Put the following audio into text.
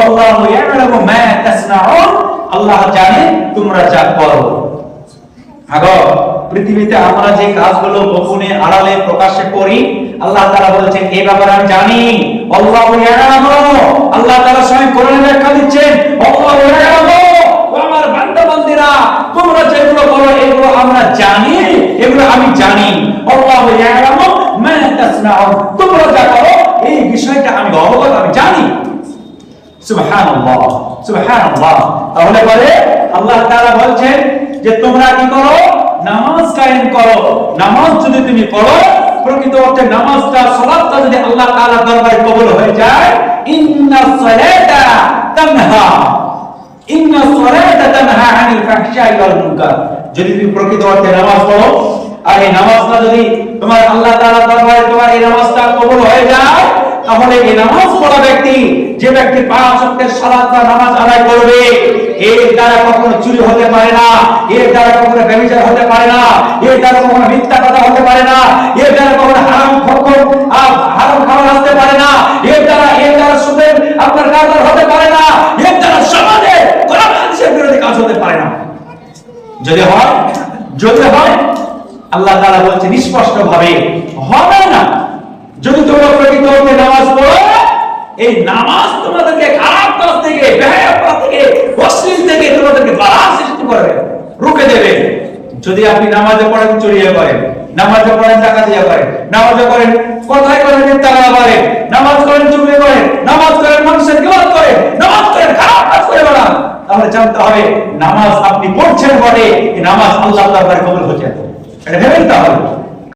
আল্লাহু ইয়ালামু মা তাসনাউন, আল্লাহ জানে তোমরা যা করো। আগো পৃথিবীতে আমরা যে কাজগুলো গোপনে আড়ালে প্রকাশ্যে করি, আল্লাহ তাআলা বলেছেন এই ব্যাপারে আমি জানি। আল্লাহু ইয়ালামু, আল্লাহ তাআলা স্বয়ং কোরআনে ব্যাখ্যা দিচ্ছেন, আল্লাহু ইয়ালামু, আমার বান্দা বান্দীরা তোমরা যেগুলো করো এগুলো আমরা জানি, এগুলো আমি জানি। আল্লাহু ইয়ালামু মা তাসনাউন, তোমরা যা করো এই বিষয়টা আমি অবগত, আমি জানি। সুবহানাল্লাহ, সুবহানাল্লাহ। তাহলে বলে আল্লাহ তাআলা বলছেন যে তোমরা কি করো, নামাজ কায়েম করো। নামাজ যদি তুমি পড়ো, প্রকৃত অর্থে নামাজটা, সালাতটা যদি আল্লাহ তাআলার দরবারে কবুল হয়ে যায়, ইন্নাস সালাতা তানহা, ইন্নাস সালাতা তানহা আনিল ফাহশাই ওয়াল মুনকার। যদি তুমি প্রকৃত অর্থে নামাজ পড়ো, আর এই নামাজটা যদি তোমার আল্লাহ তাআলার দরবারে তোমার এই নামাজটা কবুল হয়ে যায়, তাহলে এই নামাজ পড়া ব্যক্তি, যে ব্যক্তি 5 ওয়াক্তের সালাত বা নামাজ আদায় করবে, এর দ্বারা কখনো চুরি হতে পারে না, এর দ্বারা কখনো ব্যভিচার হতে পারে না, এর দ্বারা কখনো মিথ্যা কথা হতে পারে না, এর দ্বারা কখনো হারাম খাবার আসতে পারে না, এর দ্বারা সুদের আপনার কারবার হতে পারে না, এর দ্বারা সমাজে কোরআন হাদিসের বিরোধী কাজ হতে পারে না। যদি হয় আল্লাহ তাআলা বলছেন স্পষ্ট ভাবে হবে না। যদি তোমরা প্রকৃত অর্থে নামাজ পড়ো, এই নামাজ তোমাদেরকে খারাপ কাজ থেকে, বেহায়া থেকে, অশ্লীল থেকে তোমাদেরকে বাধা সৃষ্টি করবে, রুখে দেবে। যদি আপনি নামাজে পড়েন চুরিয়ে করেন, নামাজে পড়েন ডাকাতিয়া করেন, নামাজে করেন কথায় করেন মিথ্যা কথা বলেন, নামাজ করেন চুরি করেন, নামাজ করেন মানুষের গিবত করেন, নামাজ করেন খারাপ কাজ করে বেড়ান, তাহলে জানতে হবে নামাজ আপনি পড়ছেন বটে, এই নামাজ আল্লাহর দরবারে কবুল হচ্ছে। এটা ভেবে নিতে হবে।